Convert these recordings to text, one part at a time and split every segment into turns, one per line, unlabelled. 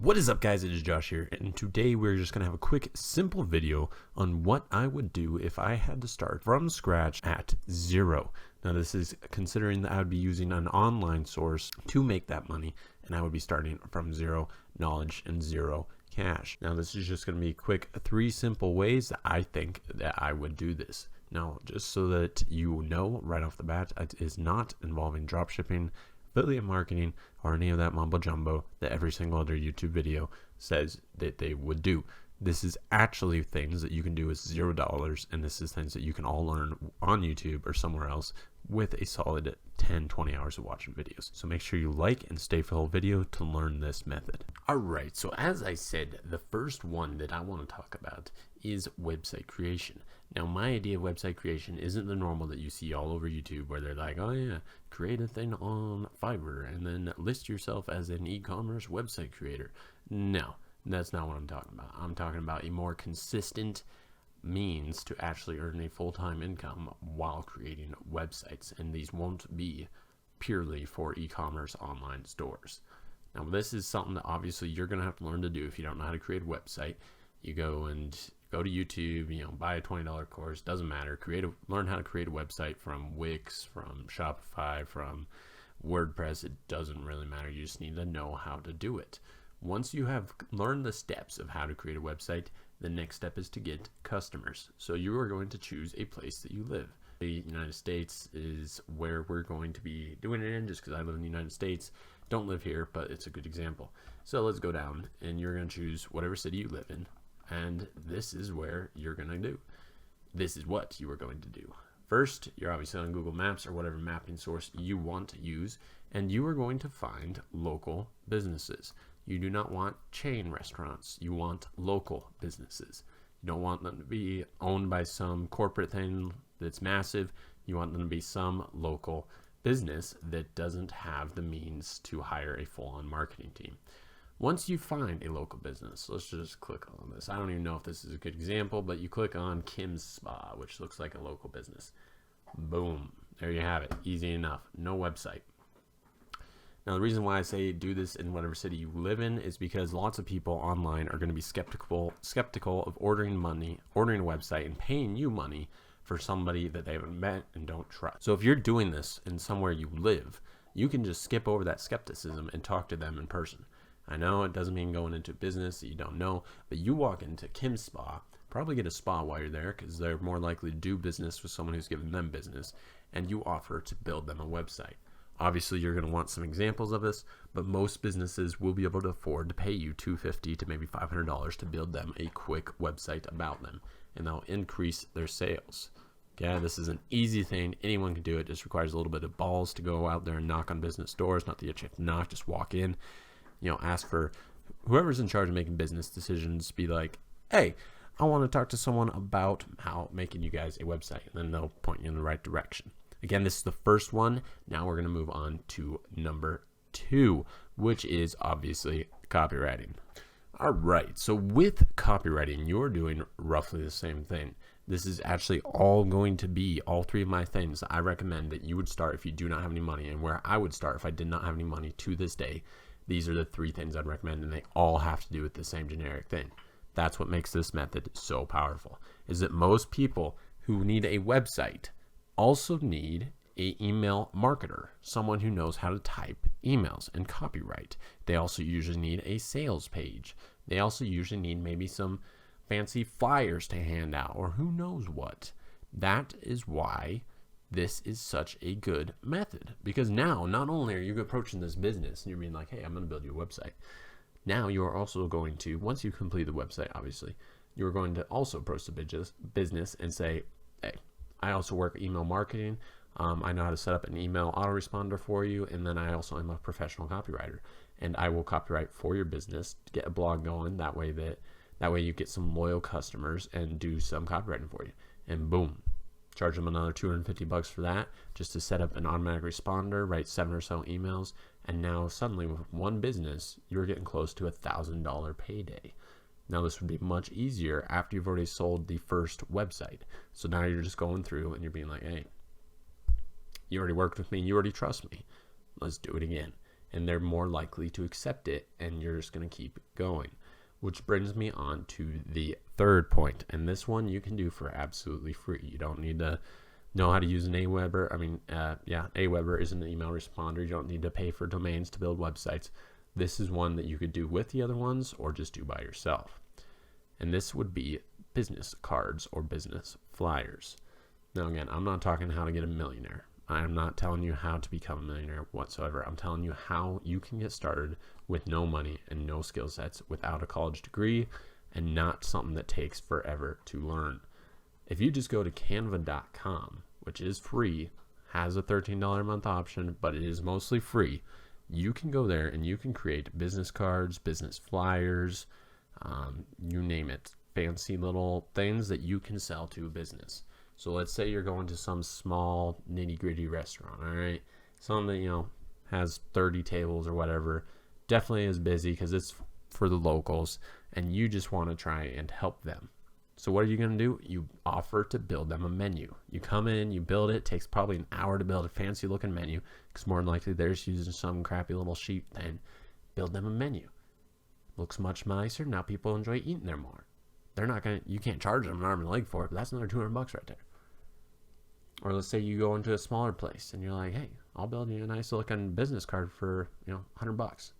What is up, guys? It is Josh here, and today we're just going to have a quick, simple video on what I would do if I had to start from scratch at zero. Now, this is considering that I would be using an online source to make that money, and I would be starting from zero knowledge and zero cash. Now, this is just going to be quick, 3 simple ways that I think that I would do this. Now, just so that you know right off the bat, it is not involving dropshipping, affiliate marketing, or any of that mumbo jumbo that every single other YouTube video says that they would do. This is actually things that you can do with $0, and this is things that you can all learn on YouTube or somewhere else with a solid 10-20 hours of watching videos. So make sure you like and stay for the whole video to learn this method. Alright, so as I said, the first one that I want to talk about is website creation. Now, my idea of website creation isn't the normal that you see all over YouTube where they're like, oh yeah, create a thing on Fiverr and then list yourself as an e-commerce website creator. No, that's not what I'm talking about. I'm talking about a more consistent means to actually earn a full-time income while creating websites, and these won't be purely for e-commerce online stores. Now, this is something that obviously you're going to have to learn to do if you don't know how to create a website. You go to YouTube, buy a $20 course, doesn't matter. Learn how to create a website from Wix, from Shopify, from WordPress. It doesn't really matter. You just need to know how to do it. Once you have learned the steps of how to create a website, the next step is to get customers. So you are going to choose a place that you live. The United States is where we're going to be doing it in, just because I live in the United States. Don't live here, but it's a good example. So let's go down, and you're going to choose whatever city you live in, and this is where you're going to do. This is what you are going to do. First, you're obviously on Google Maps or whatever mapping source you want to use, and you are going to find local businesses. You do not want chain restaurants. You want local businesses. You don't want them to be owned by some corporate thing that's massive. You want them to be some local business that doesn't have the means to hire a full-on marketing team. Once you find a local business, let's just click on this. I don't even know if this is a good example, but you click on Kim's Spa, which looks like a local business. Boom. There you have it. Easy enough. No website. Now, the reason why I say do this in whatever city you live in is because lots of people online are going to be skeptical of ordering a website and paying you money for somebody that they haven't met and don't trust. So if you're doing this in somewhere you live, you can just skip over that skepticism and talk to them in person. I know it doesn't mean going into business that you don't know, but you walk into Kim's Spa, probably get a spa while you're there because they're more likely to do business with someone who's giving them business, and you offer to build them a website. Obviously, you're going to want some examples of this, but most businesses will be able to afford to pay you $250 to maybe $500 to build them a quick website about them, and they'll increase their sales. Okay, this is an easy thing. Anyone can do it. It just requires a little bit of balls to go out there and knock on business doors. Not that you have to knock, just walk in. Ask for whoever's in charge of making business decisions. Be like, hey, I want to talk to someone about how making you guys a website, and then they'll point you in the right direction. Again, this is the first one. Now we're going to move on to number 2, which is obviously copywriting. All right, so with copywriting, you're doing roughly the same thing. This is actually all going to be all 3 of my things I recommend that you would start if you do not have any money, and where I would start if I did not have any money to this day. These are the 3 things I'd recommend, and they all have to do with the same generic thing. That's what makes this method so powerful, is that most people who need a website also need an email marketer, someone who knows how to type emails and copyright. They also usually need a sales page. They also usually need maybe some fancy flyers to hand out, or who knows what. That is why this is such a good method, because now not only are you approaching this business and you're being like, hey, I'm going to build you a website. Now you are also going to, once you complete the website, obviously, you're going to also approach the business and say, hey, I also work email marketing. I know how to set up an email autoresponder for you, and then I also am a professional copywriter, and I will copyright for your business to get a blog going. That way you get some loyal customers and do some copywriting for you, and boom. Charge them another $250 for that, just to set up an automatic responder, write 7 or so emails, and now suddenly with one business, you're getting close to $1,000 payday. Now this would be much easier after you've already sold the first website. So now you're just going through and you're being like, hey, you already worked with me, you already trust me. Let's do it again. and they're more likely to accept it, and you're just going to keep going. Which brings me on to the third point, and this one you can do for absolutely free. You don't need to know how to use an Aweber. Aweber is an email responder. You don't need to pay for domains to build websites. This is one that you could do with the other ones or just do by yourself. And this would be business cards or business flyers. Now again, I'm not talking how to get a millionaire. I'm not telling you how to become a millionaire whatsoever. I'm telling you how you can get started with no money and no skill sets, without a college degree, and not something that takes forever to learn. If you just go to canva.com, which is free, has a $13 a month option, but it is mostly free, you can go there and you can create business cards, business flyers, you name it, fancy little things that you can sell to a business. So let's say you're going to some small nitty-gritty restaurant, all right? Something that, has 30 tables or whatever. Definitely is busy because it's for the locals, and you just want to try and help them. So what are you going to do? You offer to build them a menu. You come in, you build it. It takes probably an hour to build a fancy looking menu, because more than likely they're just using some crappy little sheet. Then build them a menu. Looks much nicer. Now people enjoy eating there more. They're not going to, you can't charge them an arm and a leg for it, but that's another $200 right there. Or let's say you go into a smaller place and you're like, hey, I'll build you a nice looking business card for, $100.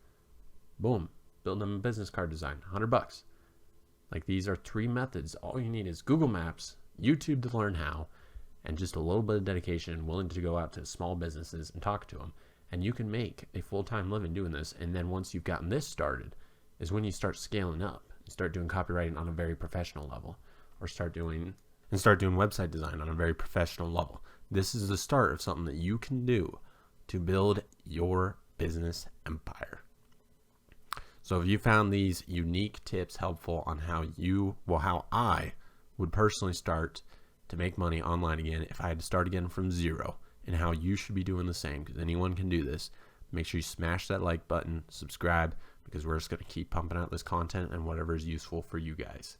Boom. Build them a business card design, $100. Like, these are 3 methods. All you need is Google Maps, YouTube to learn how, and just a little bit of dedication and willing to go out to small businesses and talk to them. And you can make a full-time living doing this. And then once you've gotten this started is when you start scaling up and start doing copywriting on a very professional level, or start doing website design on a very professional level. This is the start of something that you can do to build your business empire. So if you found these unique tips helpful on how I would personally start to make money online again if I had to start again from zero, and how you should be doing the same, because anyone can do this, make sure you smash that like button, subscribe, because we're just going to keep pumping out this content and whatever is useful for you guys.